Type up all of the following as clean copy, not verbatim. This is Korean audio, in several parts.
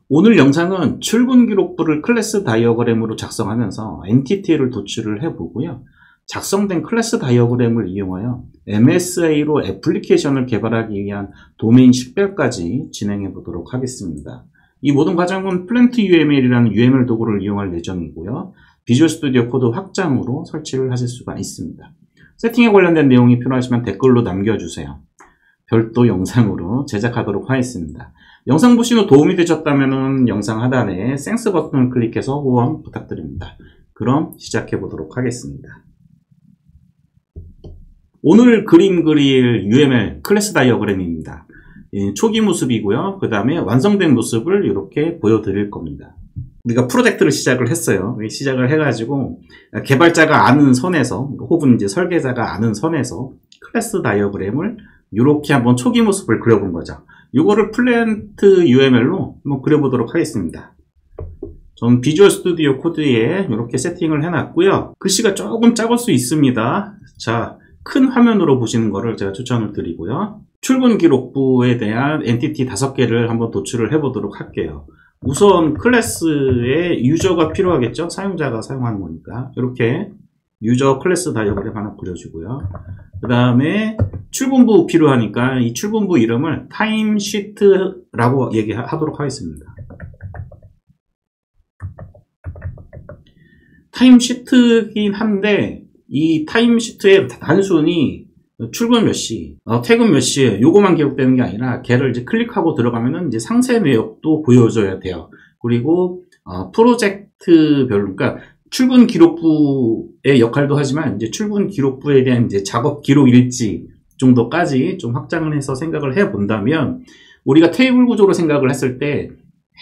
오늘 영상은 출근 기록부를 클래스 다이어그램으로 작성하면서 엔티티를 도출을 해보고요. 작성된 클래스 다이어그램을 이용하여 MSA로 애플리케이션을 개발하기 위한 도메인 식별까지 진행해 보도록 하겠습니다. 이 모든 과정은 플랜트 UML이라는 UML 도구를 이용할 예정이고요. 비주얼 스튜디오 코드 확장으로 설치를 하실 수가 있습니다. 세팅에 관련된 내용이 필요하시면 댓글로 남겨주세요. 별도 영상으로 제작하도록 하겠습니다. 영상 보신 후 도움이 되셨다면 영상 하단에 땡스 버튼을 클릭해서 후원 부탁드립니다. 그럼 시작해 보도록 하겠습니다. 오늘 그림 그릴 UML 클래스 다이어그램입니다. 초기 모습이고요. 그 다음에 완성된 모습을 이렇게 보여드릴 겁니다. 우리가 프로젝트를 시작을 했어요. 시작을 해가지고 개발자가 아는 선에서 혹은 이제 설계자가 아는 선에서 클래스 다이어그램을 이렇게 한번 초기 모습을 그려본 거죠. 이거를 플랜트 UML로 한번 그려보도록 하겠습니다. 전 비주얼 스튜디오 코드에 이렇게 세팅을 해놨고요. 글씨가 조금 작을 수 있습니다. 자, 큰 화면으로 보시는 거를 제가 추천을 드리고요. 출근 기록부에 대한 엔티티 5개를 한번 도출을 해보도록 할게요. 우선 클래스에 유저가 필요하겠죠? 사용자가 사용하는 거니까. 이렇게 유저 클래스 다이어그램 하나 그려주고요. 그 다음에 출근부 필요하니까 이 출근부 이름을 타임시트라고 얘기하도록 하겠습니다. 타임시트긴 한데 이 타임시트에 단순히 출근 몇 시, 퇴근 몇 시에 요거만 기록되는 게 아니라 걔를 이제 클릭하고 들어가면은 이제 상세 내역도 보여줘야 돼요. 그리고 프로젝트별로, 그러니까 출근 기록부의 역할도 하지만 이제 출근 기록부에 대한 이제 작업 기록 일지 정도까지 좀 확장을 해서 생각을 해 본다면 우리가 테이블 구조로 생각을 했을 때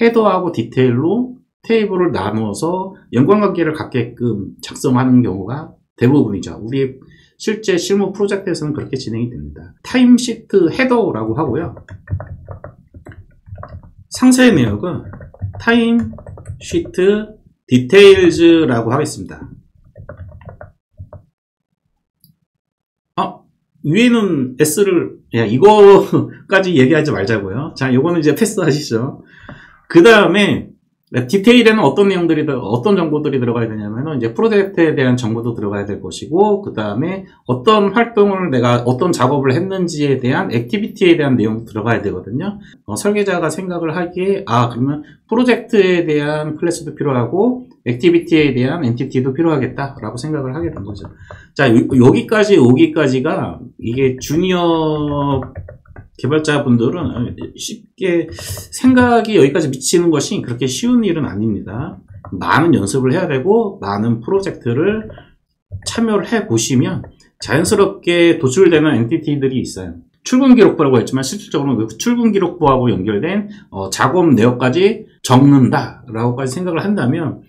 헤더하고 디테일로 테이블을 나누어서 연관관계를 갖게끔 작성하는 경우가 대부분이죠. 우리 실제 실무 프로젝트에서는 그렇게 진행이 됩니다. 타임시트 헤더라고 하고요. 상세 내역은 타임시트 디테일즈라고 하겠습니다. 위에는 S를, 이거까지 얘기하지 말자고요. 자, 요거는 이제 패스하시죠. 그 다음에 디테일에는 어떤 내용들이, 어떤 정보들이 들어가야 되냐면은 이제 프로젝트에 대한 정보도 들어가야 될 것이고, 그 다음에 어떤 활동을 내가 어떤 작업을 했는지에 대한 액티비티에 대한 내용도 들어가야 되거든요. 설계자가 생각을 하기에, 그러면 프로젝트에 대한 클래스도 필요하고, 액티비티에 대한 엔티티도 필요하겠다라고 생각을 하게 된 거죠. 자, 여기까지 오기까지가 이게 주니어 개발자분들은 쉽게 생각이 여기까지 미치는 것이 그렇게 쉬운 일은 아닙니다. 많은 연습을 해야 되고 많은 프로젝트를 참여를 해 보시면 자연스럽게 도출되는 엔티티들이 있어요. 출근 기록부라고 했지만 실질적으로 그 출근 기록부하고 연결된 작업 내역까지 적는다라고까지 생각을 한다면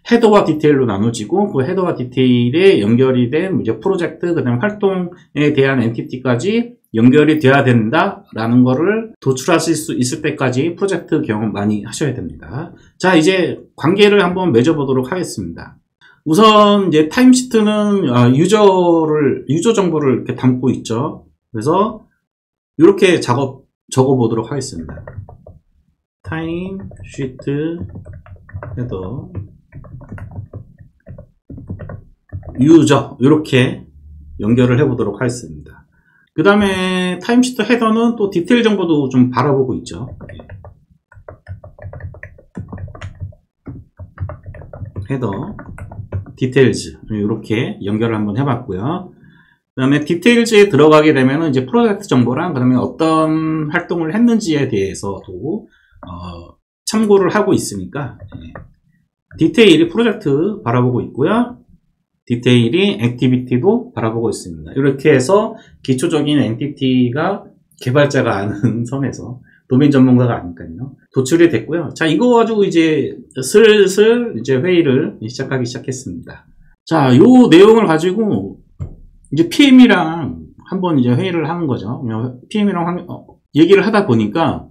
헤더와 디테일로 나눠지고 그 헤더와 디테일에 연결이 된 이제 프로젝트, 그 다음에 활동에 대한 엔티티까지 연결이 돼야 된다라는 거를 도출하실 수 있을 때까지 프로젝트 경험 많이 하셔야 됩니다. 자, 이제 관계를 한번 맺어보도록 하겠습니다. 우선 이제 타임시트는 유저 정보를 이렇게 담고 있죠. 그래서 이렇게 적어보도록 하겠습니다. 타임시트 헤더 유저 이렇게 연결을 해보도록 하겠습니다. 그 다음에 타임시트 헤더는 또 디테일 정보도 좀 바라보고 있죠. 헤더 디테일즈 이렇게 연결을 한번 해봤고요. 그 다음에 디테일즈에 들어가게 되면 이제 프로젝트 정보랑 그 다음에 어떤 활동을 했는지에 대해서도 참고를 하고 있으니까 디테일이 프로젝트 바라보고 있고요. 디테일이 액티비티도 바라보고 있습니다. 이렇게 해서 기초적인 엔티티가 개발자가 아는 선에서 도메인 전문가가 아니까요. 도출이 됐고요. 자, 이거 가지고 이제 슬슬 이제 회의를 시작하기 시작했습니다. 자, 요 내용을 가지고 이제 PM이랑 한번 이제 회의를 하는 거죠. PM이랑 얘기를 하다 보니까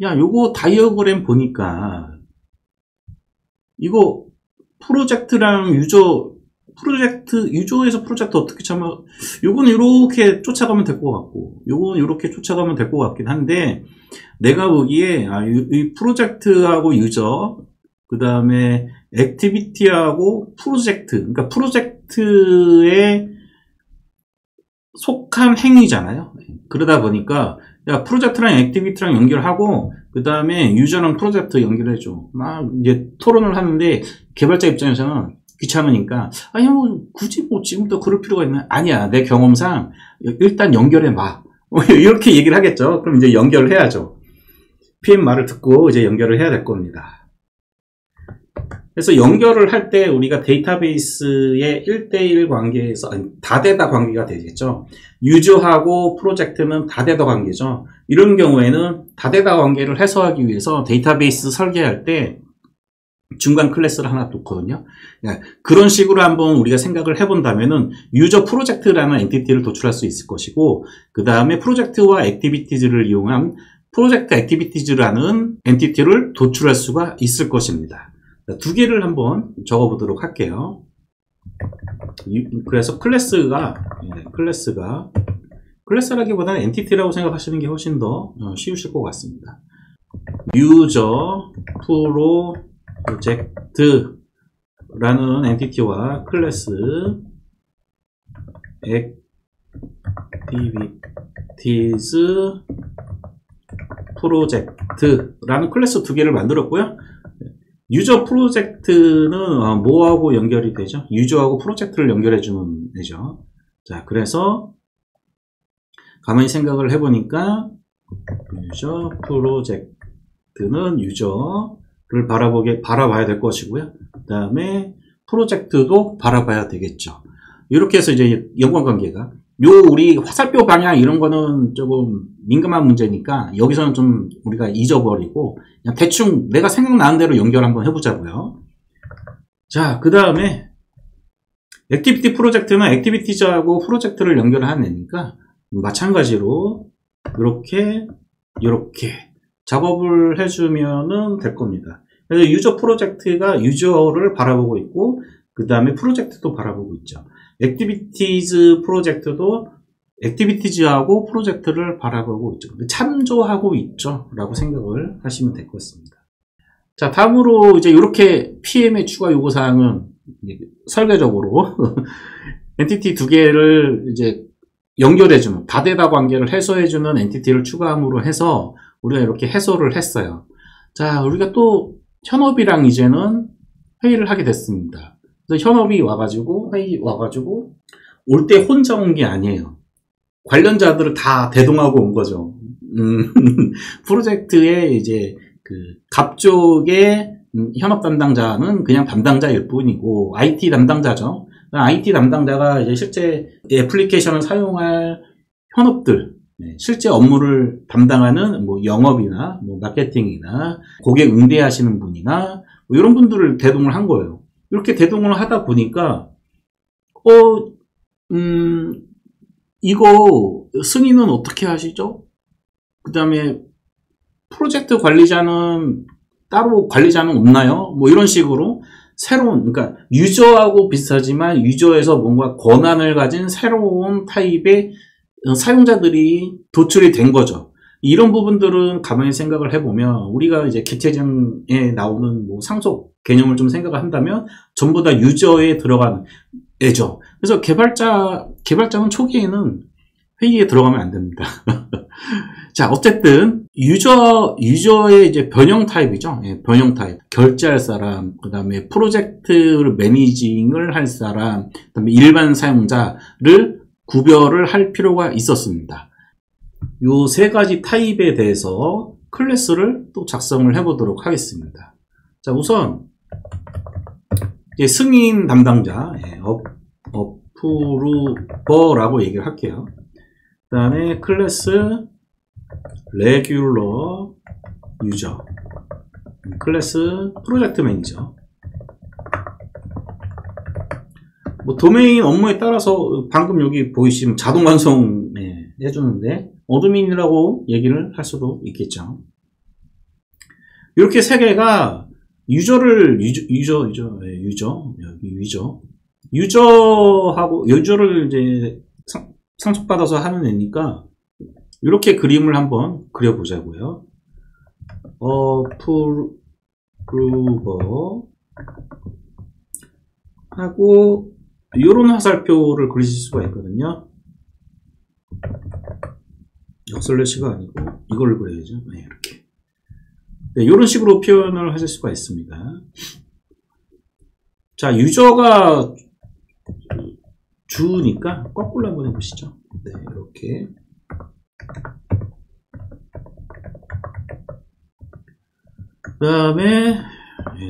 요거 다이어그램 보니까 이거 프로젝트랑 유저 프로젝트, 유저에서 프로젝트 어떻게 참여, 요건 이렇게 쫓아가면 될 것 같고, 요건 이렇게 쫓아가면 될 것 같긴 한데, 내가 보기에, 이 프로젝트하고 유저, 그 다음에 액티비티하고 프로젝트, 그러니까 프로젝트에 속한 행위잖아요. 그러다 보니까, 야, 프로젝트랑 액티비티랑 연결하고, 그 다음에 유저랑 프로젝트 연결해줘. 막 이제 토론을 하는데, 개발자 입장에서는 귀찮으니까, 아니, 뭐, 굳이 뭐 지금부터 그럴 필요가 있나? 아니야. 내 경험상, 일단 연결해봐. 이렇게 얘기를 하겠죠. 그럼 이제 연결을 해야죠. PM 말을 듣고 이제 연결을 해야 될 겁니다. 그래서 연결을 할 때 우리가 데이터베이스의 1대1 관계에서, 아니, 다대다 관계가 되겠죠. 유저하고 프로젝트는 다대다 관계죠. 이런 경우에는 다대다 관계를 해소하기 위해서 데이터베이스 설계할 때 중간 클래스를 하나 놓거든요. 그런 식으로 한번 우리가 생각을 해본다면은 유저 프로젝트라는 엔티티를 도출할 수 있을 것이고, 그 다음에 프로젝트와 액티비티즈를 이용한 프로젝트 액티비티즈라는 엔티티를 도출할 수가 있을 것입니다. 두 개를 한번 적어보도록 할게요. 그래서 클래스라기보다는 엔티티라고 생각하시는 게 훨씬 더 쉬우실 것 같습니다. 유저 프로젝트라는 엔티티와 클래스 액티비티즈 프로젝트라는 클래스 두 개를 만들었고요. 유저 프로젝트는 뭐하고 연결이 되죠? 유저하고 프로젝트를 연결해주는 애죠. 자, 그래서 가만히 생각을 해보니까 유저 프로젝트는 유저를 바라봐야 될 것이고요. 그 다음에 프로젝트도 바라봐야 되겠죠. 이렇게 해서 이제 연관관계가, 우리 화살표 방향 이런 거는 조금 민감한 문제니까 여기서는 좀 우리가 잊어버리고 그냥 대충 내가 생각나는 대로 연결 한번 해보자고요. 자, 그 다음에 액티비티 프로젝트는 액티비티즈하고 프로젝트를 연결하는 애니까 마찬가지로 이렇게 작업을 해주면은 될 겁니다. 그래서 유저 프로젝트가 유저를 바라보고 있고, 그 다음에 프로젝트도 바라보고 있죠. 액티비티즈 프로젝트도 액티비티즈하고 프로젝트를 바라보고 있죠. 참조하고 있죠. 라고 생각을 하시면 될 것 같습니다. 자, 다음으로 이제 이렇게 PM의 추가 요구사항은 설계적으로 엔티티 두 개를 이제 연결해주는, 다대다 관계를 해소해주는 엔티티를 추가함으로 해서 우리가 이렇게 해소를 했어요. 자, 우리가 또 현업이랑 이제는 회의를 하게 됐습니다. 현업이 와가지고, 올 때 혼자 온 게 아니에요. 관련자들을 다 대동하고 온 거죠. 프로젝트에 이제 갑 쪽의 현업 담당자는 그냥 담당자일 뿐이고, IT 담당자죠. IT 담당자가 이제 실제 애플리케이션을 사용할 현업들, 실제 업무를 담당하는 뭐 영업이나 뭐 마케팅이나 고객 응대하시는 분이나 뭐 이런 분들을 대동을 한 거예요. 이렇게 대동을 하다 보니까 이거 승인은 어떻게 하시죠? 그 다음에 프로젝트 관리자는 따로 관리자는 없나요? 뭐 이런 식으로 새로운, 그러니까 유저하고 비슷하지만 유저에서 뭔가 권한을 가진 새로운 타입의 사용자들이 도출이 된 거죠. 이런 부분들은 가만히 생각을 해보면 우리가 이제 개체장에 나오는 뭐 상속 개념을 좀 생각을 한다면 전부 다 유저에 들어가는 애죠. 그래서 개발자는 초기에는 회의에 들어가면 안 됩니다. 자, 어쨌든 유저의 이제 변형 타입이죠. 예, 변형 타입. 결제할 사람, 그 다음에 프로젝트를 매니징을 할 사람, 그 다음에 일반 사용자를 구별을 할 필요가 있었습니다. 요 세 가지 타입에 대해서 클래스를 또 작성을 해보도록 하겠습니다. 자, 우선 이제 승인 담당자, 어프루버라고 얘기를 할게요. 그 다음에 클래스 레귤러 유저, 클래스 프로젝트 매니저. 뭐 도메인 업무에 따라서 방금 여기 보이시면 자동 완성 해주는데 어드민이라고 얘기를 할 수도 있겠죠. 이렇게 세 개가 유저 유저를 이제 상속받아서 하는 애니까, 이렇게 그림을 한번 그려보자고요. 어프루버 하고, 이런 화살표를 그리실 수가 있거든요. 슬래시가 아니고, 이걸 그려야죠. 네, 이렇게. 네, 이런 식으로 표현을 하실 수가 있습니다. 자, 유저가 주니까 거꾸로 한번 해보시죠. 네, 이렇게. 그 다음에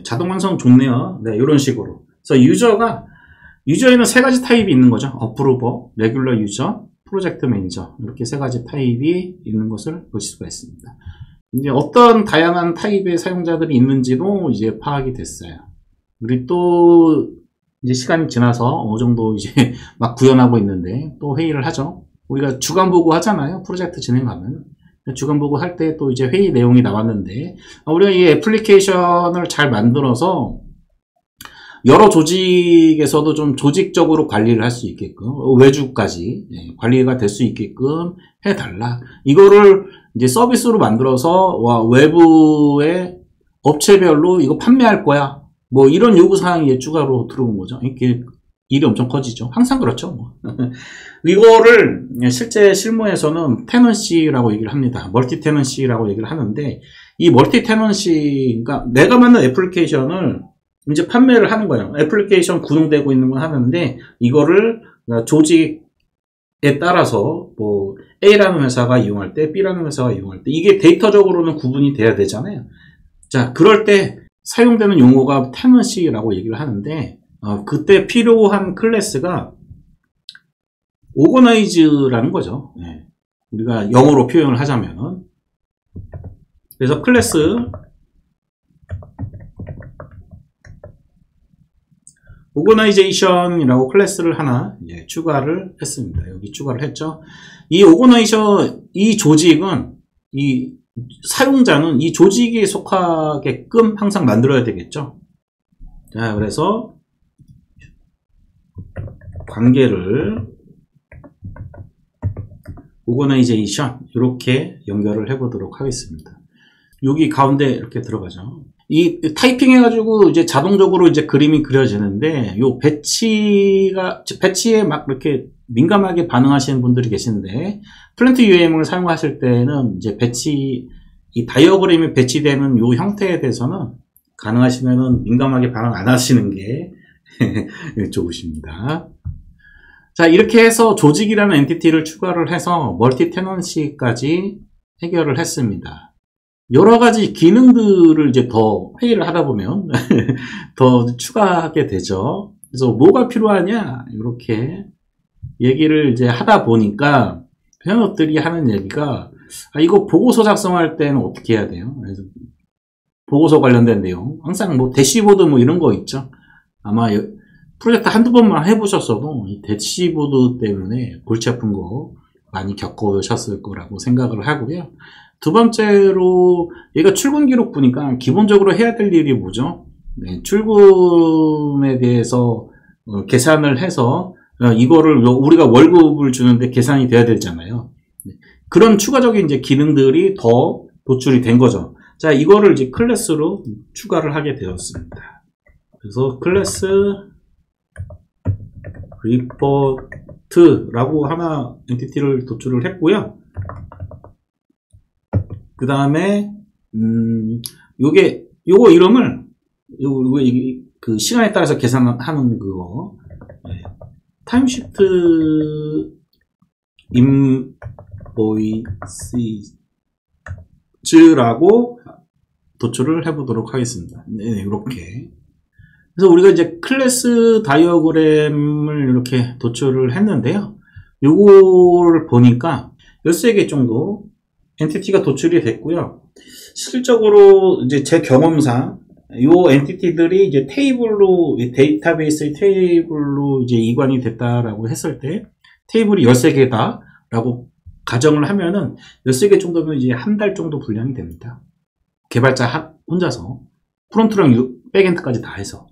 자동 완성 좋네요. 네, 이런 식으로. 그래서 유저에는 세 가지 타입이 있는 거죠. 어프로버, 레귤러 유저, 프로젝트 매니저, 이렇게 세 가지 타입이 있는 것을 보실 수가 있습니다. 이제 어떤 다양한 타입의 사용자들이 있는지도 이제 파악이 됐어요. 우리 또 이제 시간이 지나서 어느 정도 이제 막 구현하고 있는데 또 회의를 하죠. 우리가 주간 보고 하잖아요. 프로젝트 진행하면. 주간 보고 할 때 또 이제 회의 내용이 나왔는데, 우리가 이 애플리케이션을 잘 만들어서 여러 조직에서도 좀 조직적으로 관리를 할 수 있게끔, 외주까지 관리가 될 수 있게끔 해달라. 이거를 이제 서비스로 만들어서 외부의 업체별로 이거 판매할 거야. 뭐 이런 요구사항이 추가로 들어온 거죠. 이렇게 일이 엄청 커지죠. 항상 그렇죠. 뭐. 이거를 실제 실무에서는 테넌시라고 얘기를 합니다. 멀티 테넌시라고 얘기를 하는데, 이 멀티 테넌시, 그러니까 내가 만든 애플리케이션을 이제 판매를 하는 거예요. 애플리케이션 구동되고 있는 건 하는데, 이거를 조직에 따라서 뭐 A라는 회사가 이용할 때, B라는 회사가 이용할 때, 이게 데이터적으로는 구분이 돼야 되잖아요. 자, 그럴 때 사용되는 용어가 테넌시라고 얘기를 하는데, 그때 필요한 클래스가 오거나이즈라는 거죠. 네. 우리가 영어로 표현을 하자면. 그래서 클래스 오거나이제이션이라고 클래스를 하나 추가를 했습니다. 여기 추가를 했죠. 이 오거나이션, 이 조직은, 이 사용자는 이 조직에 속하게끔 항상 만들어야 되겠죠. 자, 그래서 관계를 오거나이제이션 이렇게 연결을 해보도록 하겠습니다. 여기 가운데 이렇게 들어가죠. 이 타이핑 해가지고 이제 자동적으로 이제 그림이 그려지는데, 요 배치에 막 이렇게 민감하게 반응하시는 분들이 계시는데, 플랜트 UM을 사용하실 때는 이제 이 다이어그램이 배치되는 요 형태에 대해서는 가능하시면은 민감하게 반응 안 하시는 게 좋으십니다. 자, 이렇게 해서 조직이라는 엔티티를 추가를 해서 멀티 테넌시까지 해결을 했습니다. 여러 가지 기능들을 이제 더 회의를 하다 보면 더 추가하게 되죠. 그래서 뭐가 필요하냐, 이렇게 얘기를 이제 하다 보니까 회원들이 하는 얘기가, 이거 보고서 작성할 때는 어떻게 해야 돼요? 그래서 보고서 관련된 내용, 항상 뭐 대시보드 뭐 이런 거 있죠. 아마 프로젝트 한두 번만 해보셨어도 이 대시보드 때문에 골치 아픈 거 많이 겪으셨을 거라고 생각을 하고요. 두 번째로, 얘가 출근 기록 보니까 기본적으로 해야 될 일이 뭐죠? 네, 출근에 대해서 계산을 해서 이거를 우리가 월급을 주는데 계산이 돼야 되잖아요. 그런 추가적인 이제 기능들이 더 도출이 된 거죠. 자, 이거를 이제 클래스로 추가를 하게 되었습니다. 그래서 클래스 리포트라고 하나 엔티티를 도출을 했고요. 그 다음에 요거 이름을 그 시간에 따라서 계산하는 그거, 타임시프트 인보이스라고 도출을 해보도록 하겠습니다. 네, 이렇게. 그래서 우리가 이제 클래스 다이어그램을 이렇게 도출을 했는데요. 요거를 보니까 13개 정도 엔티티가 도출이 됐고요. 실질적으로 이제 제 경험상 요 엔티티들이 이제 테이블로, 데이터베이스 테이블로 이제 이관이 됐다라고 했을 때, 테이블이 13개다 라고 가정을 하면은 13개 정도면 이제 한 달 정도 분량이 됩니다. 개발자 혼자서 프론트랑 백엔드까지 다 해서.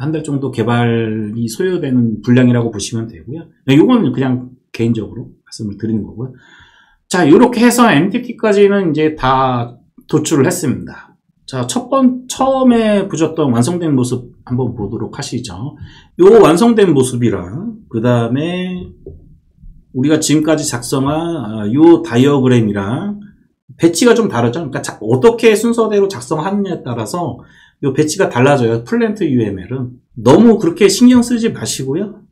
한 달 정도 개발이 소요되는 분량이라고 보시면 되고요. 이건 그냥 개인적으로 말씀을 드리는 거고요. 자, 이렇게 해서 MTT까지는 이제 다 도출을 했습니다. 자, 처음에 보셨던 완성된 모습 한번 보도록 하시죠. 요 완성된 모습이랑, 그 다음에 우리가 지금까지 작성한 요 다이어그램이랑 배치가 좀 다르죠. 그러니까 어떻게 순서대로 작성하느냐에 따라서 요 배치가 달라져요. 플랜트 UML은. 너무 그렇게 신경 쓰지 마시고요.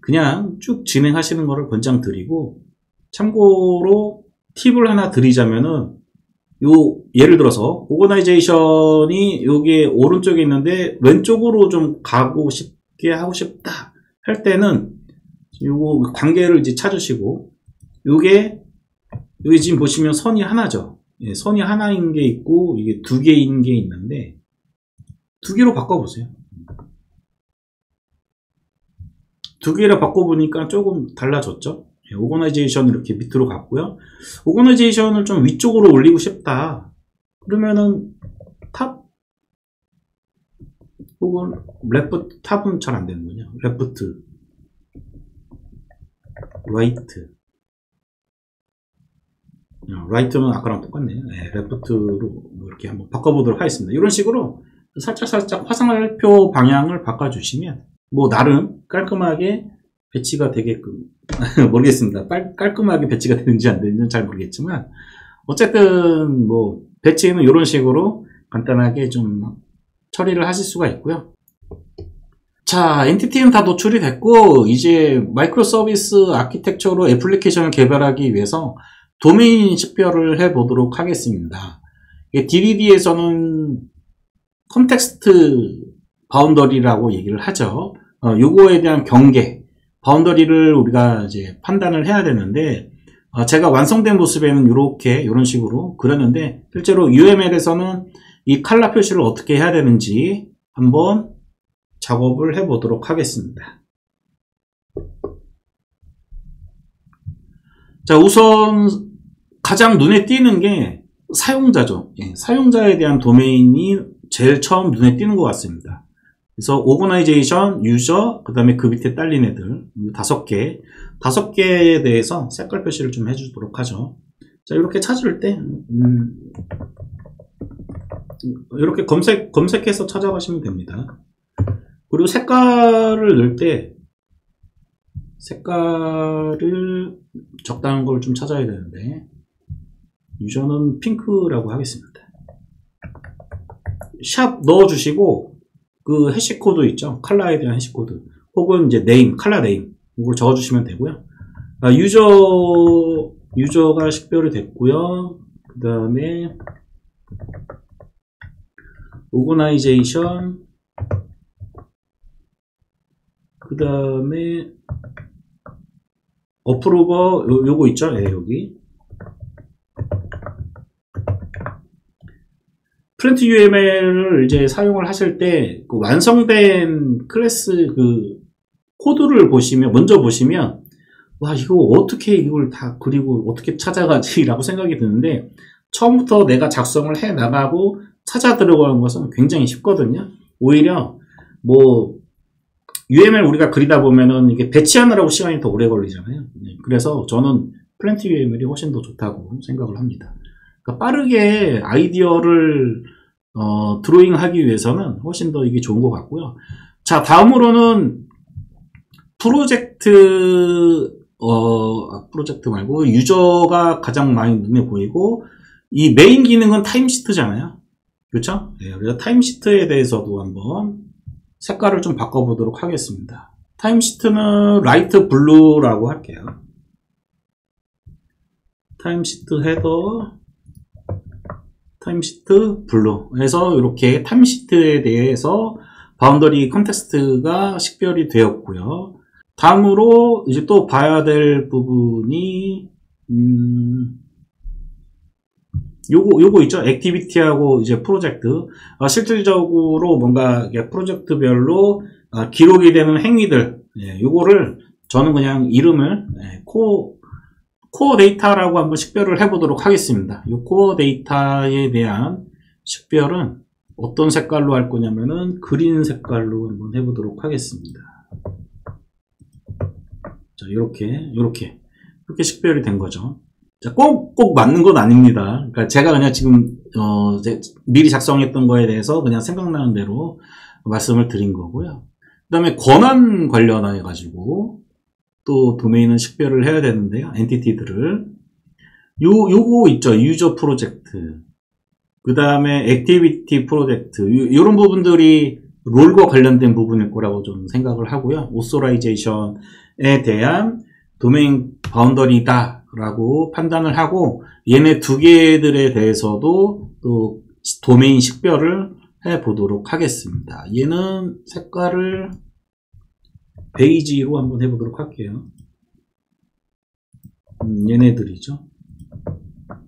그냥 쭉 진행하시는 거를 권장드리고, 참고로 팁을 하나 드리자면은, 예를 들어서, 오거나이제이션이 여기에 오른쪽에 있는데, 왼쪽으로 좀 가고 싶게 하고 싶다 할 때는, 요거 관계를 이제 찾으시고, 여기 지금 보시면 선이 하나죠. 선이 하나인 게 있고, 이게 두 개인 게 있는데, 두 개로 바꿔보세요. 두 개로 바꿔보니까 조금 달라졌죠. 오거나이제이션 이렇게 밑으로 갔고요. 오거나이제이션을 좀 위쪽으로 올리고 싶다. 그러면은 탑 혹은 레프트, 탑은 잘 안 되는군요. 레프트, 라이트. 라이트는 아까랑 똑같네요. 레프트로 이렇게 한번 바꿔보도록 하겠습니다. 이런 식으로 살짝 화살표 방향을 바꿔주시면 뭐 나름 깔끔하게 배치가 되게끔 모르겠습니다. 깔끔하게 배치가 되는지 안 되는지는 잘 모르겠지만 어쨌든 뭐 배치는 이런 식으로 간단하게 좀 처리를 하실 수가 있고요. 자, 엔티티는 다 노출이 됐고 이제 마이크로 서비스 아키텍처로 애플리케이션을 개발하기 위해서 도메인 식별을 해보도록 하겠습니다. DDD에서는 컨텍스트 바운더리라고 얘기를 하죠. 요거에 대한 경계, 바운더리를 우리가 이제 판단을 해야 되는데, 제가 완성된 모습에는 이런 식으로 그렸는데, 실제로 UML에서는 이 칼라 표시를 어떻게 해야 되는지 한번 작업을 해보도록 하겠습니다. 자, 우선 가장 눈에 띄는 게 사용자죠. 사용자에 대한 도메인이 제일 처음 눈에 띄는 것 같습니다. 그래서 오거나이제이션, 유저, 그 다음에 그 밑에 딸린 애들 5개에 대해서 색깔 표시를 좀 해주도록 하죠. 자, 이렇게 찾을 때 이렇게 검색해서 찾아가시면 됩니다. 그리고 색깔을 넣을 때 색깔을 적당한 걸 좀 찾아야 되는데 유저는 핑크라고 하겠습니다. 샵 넣어주시고 그 해시코드 있죠. 컬러에 대한 해시코드 혹은 이제 네임, 컬러 네임 이걸 적어주시면 되고요. 유저가 식별이 됐고요. 그 다음에 오거나이제이션, 그 다음에 어프로버 요거 있죠. 여기 플랜트 UML을 이제 사용을 하실 때 그 완성된 클래스 그 코드를 먼저 보시면 와, 이거 어떻게 이걸 다 그리고 어떻게 찾아가지 라고 생각이 드는데 처음부터 내가 작성을 해 나가고 찾아 들어가는 것은 굉장히 쉽거든요. 오히려 뭐 UML 우리가 그리다 보면은 이게 배치하느라고 시간이 더 오래 걸리잖아요. 그래서 저는 플랜트 UML이 훨씬 더 좋다고 생각을 합니다. 그러니까 빠르게 아이디어를 드로잉 하기 위해서는 훨씬 더 이게 좋은 것 같고요. 자, 다음으로는 프로젝트 말고 유저가 가장 많이 눈에 보이고 이 메인 기능은 타임시트잖아요. 그렇죠? 네, 그래서 타임시트에 대해서도 한번 색깔을 좀 바꿔보도록 하겠습니다. 타임시트는 라이트 블루라고 할게요. 타임시트 헤더, 타임시트 블루 해서 이렇게 타임시트에 대해서 바운더리 컨텍스트가 식별이 되었고요. 다음으로 이제 또 봐야 될 부분이 요거 있죠. 액티비티하고 이제 프로젝트. 실질적으로 뭔가 프로젝트별로 기록이 되는 행위들, 요거를 저는 그냥 이름을 코어 데이터라고 한번 식별을 해보도록 하겠습니다. 이 코어 데이터에 대한 식별은 어떤 색깔로 할 거냐면은 그린 색깔로 한번 해보도록 하겠습니다. 자, 이렇게 식별이 된 거죠. 자, 꼭 맞는 건 아닙니다. 그러니까 제가 그냥 지금 미리 작성했던 거에 대해서 그냥 생각나는 대로 말씀을 드린 거고요. 그 다음에 권한 관련해 가지고 또 도메인은 식별을 해야 되는데요. 엔티티들을 요거 있죠. 유저 프로젝트, 그 다음에 액티비티 프로젝트, 이런 부분들이 롤과 관련된 부분일 거라고 좀 생각을 하고요. 오소라이제이션에 대한 도메인 바운더리다 라고 판단을 하고, 얘네 두 개들에 대해서도 또 도메인 식별을 해 보도록 하겠습니다. 얘는 색깔을 베이지로 한번 해보도록 할게요. 얘네들이죠.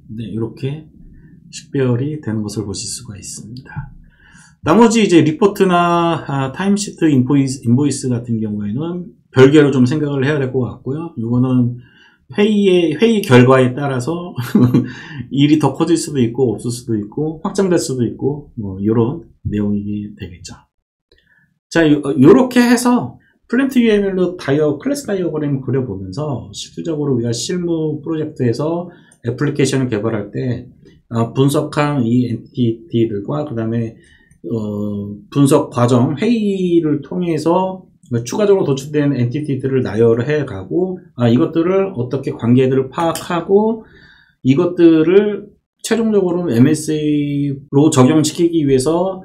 네, 이렇게 식별이 되는 것을 보실 수가 있습니다. 나머지 이제 리포트나 타임시트 인보이스 같은 경우에는 별개로 좀 생각을 해야 될 것 같고요. 이거는 회의 결과에 따라서 일이 더 커질 수도 있고 없을 수도 있고 확장될 수도 있고 뭐 이런 내용이 되겠죠. 자, 요렇게 해서 플랜트 UML로 클래스 다이어그램을 그려보면서 실질적으로 우리가 실무 프로젝트에서 애플리케이션을 개발할 때 분석한 이 엔티티들과 그 다음에 분석 과정 회의를 통해서 추가적으로 도출된 엔티티들을 나열해 가고 이것들을 어떻게 관계들을 파악하고 이것들을 최종적으로 MSA로 적용시키기 위해서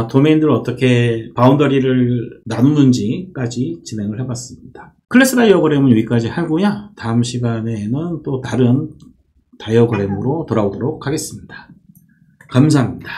도메인들을 어떻게 바운더리를 나누는지까지 진행을 해봤습니다. 클래스 다이어그램은 여기까지 하고요. 다음 시간에는 또 다른 다이어그램으로 돌아오도록 하겠습니다. 감사합니다.